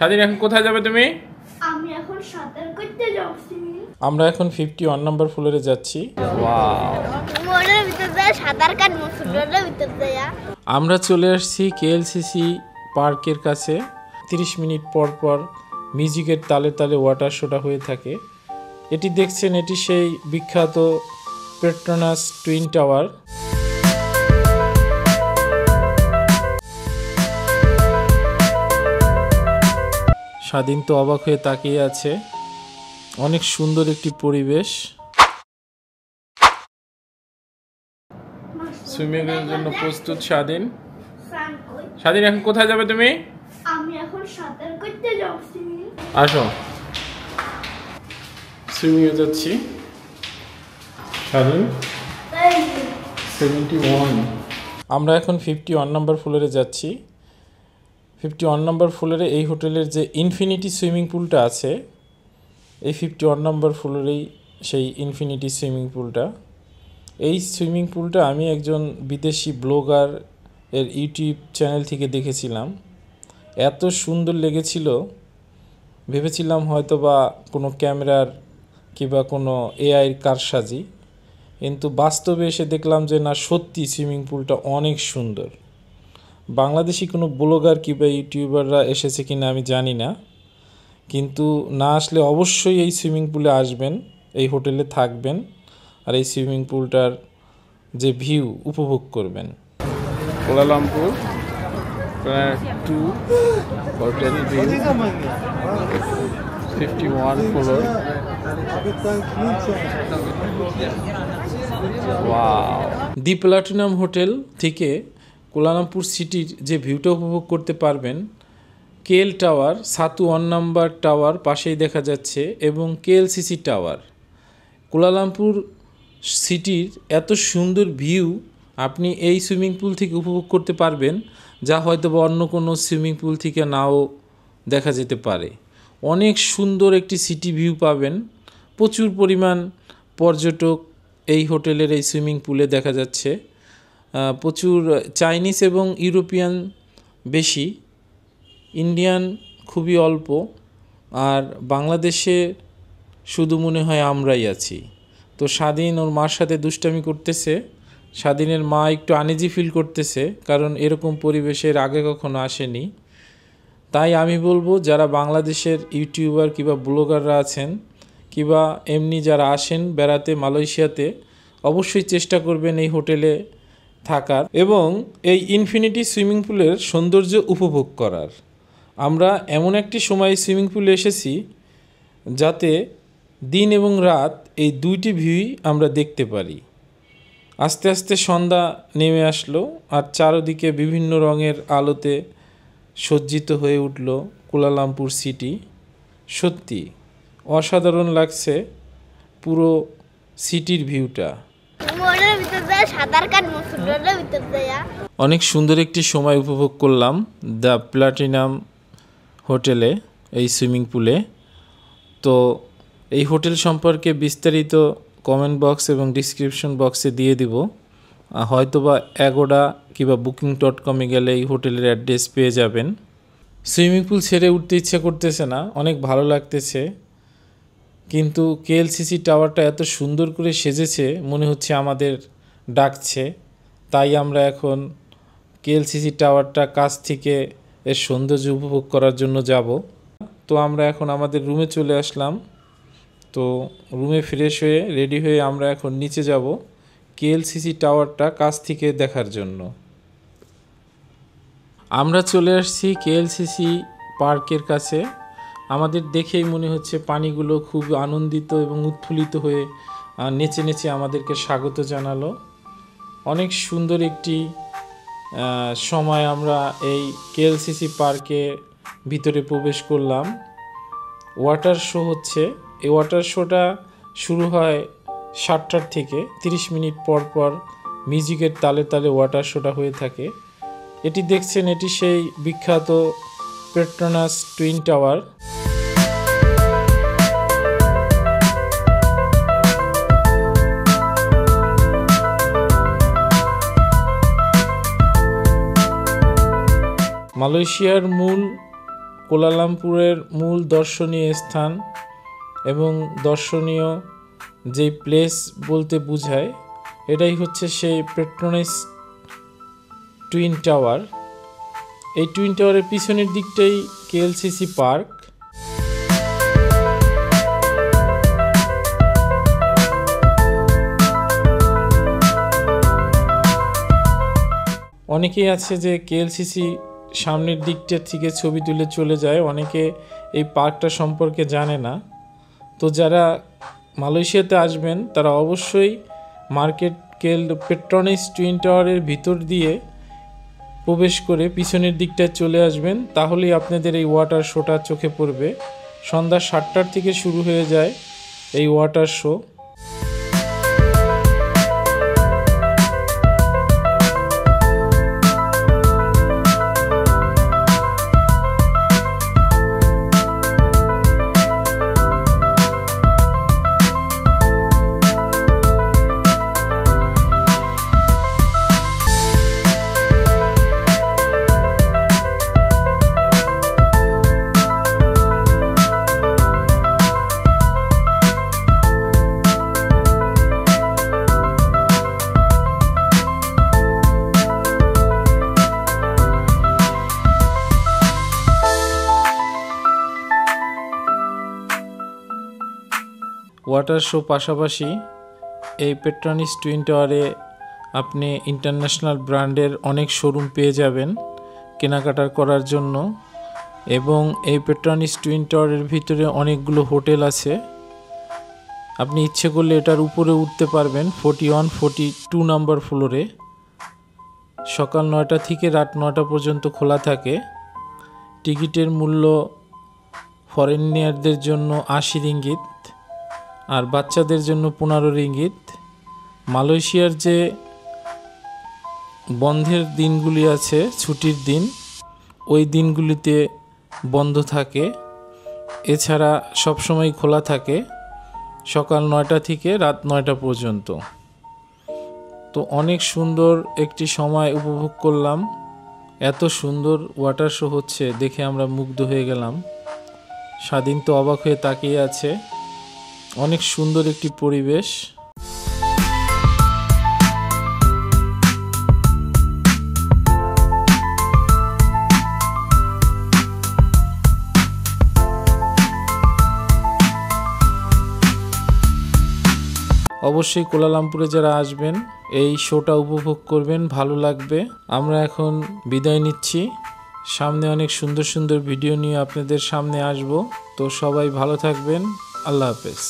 স্বাধীন এখন কোথায় যাবে তুমি? আমি এখন সাঁতার কাটতে যাচ্ছি। আমরা এখন 51 নম্বর ফ্লোরে যাচ্ছি। ওয়াও, মোড়ের ভিতর যায় সাঁতার কাটবো, ফুটবলের ভিতর যায়। আমরা চলে আসছি কেএলসিসি পার্কের কাছে। 30 মিনিট পর পর মিউজিকের তালে তালে ওয়াটার শোটা হয়ে থাকে। এটি দেখছেন, এটি সেই বিখ্যাত পেট্রোনাস টুইন টাওয়ার। স্বাধীন তো অবাক হয়ে তাকিয়ে আছে। অনেক সুন্দর একটি পরিবেশ। সুইমিং এর জন্য প্রস্তুত স্বাধীন। স্বাধীন এখন কোথায় যাবে তুমি? আমি এখন সাঁতার কাটতে যাচ্ছি। আসো, সুইমিং এ যাচ্ছি। স্বাধীন 71। আমরা এখন 51 নম্বর ফ্লোরে যাচ্ছি। 51 নম্বর ফ্লোরে এই হোটেলের যে ইনফিনিটি সুইমিং পুলটা আছে, এই 51 নম্বর ফ্লোরেই সেই ইনফিনিটি সুইমিং পুলটা। এই সুইমিং পুলটা আমি একজন বিদেশি ব্লগার এর ইউটিউব চ্যানেল থেকে দেখেছিলাম। এত সুন্দর লেগেছিল, ভেবেছিলাম হয়তো বা কোনো ক্যামেরার কিংবা কোনো এআইয়ের কারসাজি, কিন্তু বাস্তবে এসে দেখলাম যে না, সত্যি সুইমিং পুলটা অনেক সুন্দর। বাংলাদেশি কোনো ব্লগার কিংবা ইউটিউবাররা এসেছে কিনা আমি জানি না, কিন্তু না আসলে অবশ্যই এই সুইমিং পুলে আসবেন, এই হোটেলে থাকবেন আর এই সুইমিং পুলটার যে ভিউ উপভোগ করবেন। Kuala Lumpur 2 hotel view 51 floor. Wow, the platinum hotel থেকে কুয়ালালামপুর সিটির যে ভিউটা উপভোগ করতে পারবেন। কেএল টাওয়ার, সাতু 1 নম্বর টাওয়ার পাশেই দেখা যাচ্ছে, এবং কেএলসিসি টাওয়ার। কুয়ালালামপুর সিটির এত সুন্দর ভিউ আপনি এই সুইমিং পুল থেকে উপভোগ করতে পারবেন, যা হয়তো বা অন্য কোনো সুইমিং পুল থেকে নাও দেখা যেতে পারে। অনেক সুন্দর একটি সিটি ভিউ পাবেন। প্রচুর পরিমাণ পর্যটক এই হোটেলের এই সুইমিং পুলে দেখা যাচ্ছে। প্রচুর চাইনিজ এবং ইউরোপিয়ান বেশি, ইন্ডিয়ান খুবই অল্প, আর বাংলাদেশে শুধু মনে হয় আমরাই আছি। তো স্বাধীন ওর মার সাথে দুষ্টামি করতেছে। স্বাধীনের মা একটু আনইজি ফিল করতেছে, কারণ এরকম পরিবেশের আগে কখনো আসেনি। তাই আমি বলবো, যারা বাংলাদেশের ইউটিউবার কিংবা ব্লগাররা আছেন, কিংবা এমনি যারা আসেন বেড়াতে মালয়েশিয়াতে, অবশ্যই চেষ্টা করবেন এই হোটেলে থাকার এবং এই ইনফিনিটি সুইমিং পুলের সৌন্দর্য উপভোগ করার। আমরা এমন একটি সময় সুইমিং পুলে এসেছি যাতে দিন এবং রাত এই দুইটি ভিউই আমরা দেখতে পারি। আস্তে আস্তে সন্ধ্যা নেমে আসলো, আর চারদিকে বিভিন্ন রঙের আলোতে সজ্জিত হয়ে উঠল কুয়ালালামপুর সিটি। সত্যি অসাধারণ লাগছে পুরো সিটির ভিউটা। মোড়ের ভিতর যায় সাঁতার কাটবো, ফুটবলের ভিতর যায়। অনেক সুন্দর একটি সময় উপভোগ করলাম দ্য প্লাটিনাম হোটেলে, এই সুইমিং পুলে। তো এই হোটেল সম্পর্কে বিস্তারিত কমেন্ট বক্স এবং ডিসক্রিপশন বক্সে দিয়ে দিব। হয়তোবা অ্যাগোডা কিংবা booking.com-এ গেলে এই হোটেলের অ্যাড্রেস পেয়ে যাবেন। সুইমিং পুল ছেড়ে উঠতে ইচ্ছা করতেছে না, অনেক ভালো লাগতেছে। কিন্তু কেএলসিসি টাওয়ারটা এত সুন্দর করে সেজেছে, মনে হচ্ছে আমাদের ডাকছে। তাই আমরা এখন কেএলসিসি টাওয়ারটা কাছ থেকে এর সৌন্দর্য উপভোগ করার জন্য যাব। তো আমরা এখন আমাদের রুমে চলে আসলাম। তো রুমে ফ্রেশ হয়ে রেডি হয়ে আমরা এখন নিচে যাব কেএলসিসি টাওয়ারটা কাছ থেকে দেখার জন্য। আমরা চলে আসছি কেএলসিসি পার্কের কাছে। আমাদের দেখেই মনে হচ্ছে পানিগুলো খুব আনন্দিত এবং উৎফুল্লিত হয়ে নেচে নেচে আমাদেরকে স্বাগত জানালো। অনেক সুন্দর একটি সময় আমরা এই কেএলসিসি পার্কে ভিতরে প্রবেশ করলাম। ওয়াটার শো হচ্ছে। এই ওয়াটার শোটা শুরু হয় 7টার থেকে। 30 মিনিট পর পর মিউজিকের তালে তালে ওয়াটার শোটা হয়ে থাকে। এটি দেখছেন, এটি সেই বিখ্যাত পেট্রোনাস টুইন টাওয়ার। মালয়েশিয়ার মূল কুয়ালালামপুরের মূল দর্শনীয় স্থান এবং দর্শনীয় যেই প্লেস বলতে বোঝায় এটাই হচ্ছে সেই পেট্রোনাস টুইন টাওয়ার। এই টুইন টাওয়ারের পিছনের দিকটাই কেএলসিসি পার্ক। অনেকেই আছে যে কেএলসিসি সামনের দিকটা থেকে ছবি তুলে চলে যায়, অনেকে এই পার্কটা সম্পর্কে জানে না। তো যারা মালয়েশিয়াতে আসবেন তারা অবশ্যই মার্কেট পেট্রোনাস টুইন টাওয়ারের ভিতর দিয়ে প্রবেশ করে পিছনের দিকটায় চলে আসবেন, তাহলেই আপনাদের এই ওয়াটার শোটা চোখে পড়বে। সন্ধ্যা 7টার থেকে শুরু হয়ে যায় এই ওয়াটার শো। ওয়াটার শো পাশাপাশি এই পেট্রোনাস টুইন টাওয়ারে আপনি ইন্টারন্যাশনাল ব্র্যান্ডের অনেক শোরুম পেয়ে যাবেন কেনাকাটা করার জন্য। এবং এই পেট্রোনাস টুইন টাওয়ারের ভিতরে অনেকগুলো হোটেল আছে, আপনি ইচ্ছে করলে এটার উপরে উঠতে পারবেন 41, 42 নম্বর ফ্লোরে। সকাল 9টা থেকে রাত 9টা পর্যন্ত খোলা থাকে। টিকিটের মূল্য ফরেনিয়ারদের জন্য 80 রিঙ্গিত আর বাচ্চাদের জন্য 15 রিঙ্গিত। মালয়েশিয়ার যে বন্ধের দিনগুলি আছে, ছুটির দিন, ওই দিনগুলিতে বন্ধ থাকে। এছাড়া সবসময় খোলা থাকে সকাল 9টা থেকে রাত 9টা পর্যন্ত। তো অনেক সুন্দর একটি সময় উপভোগ করলাম। এত সুন্দর ওয়াটার শো হচ্ছে দেখে আমরা মুগ্ধ হয়ে গেলাম। স্বাধীন তো অবাক হয়ে তাকিয়ে আছে। অনেক সুন্দর একটি পরিবেশ। অবশ্যই কুয়ালালামপুরে যারা আসবেন এই শোটা উপভোগ করবেন, ভালো লাগবে। আমরা এখন বিদায় নিচ্ছি, সামনে অনেক সুন্দর সুন্দর ভিডিও নিয়ে আপনাদের সামনে আসব। তো সবাই ভালো থাকবেন, আল্লাহ হাফেজ।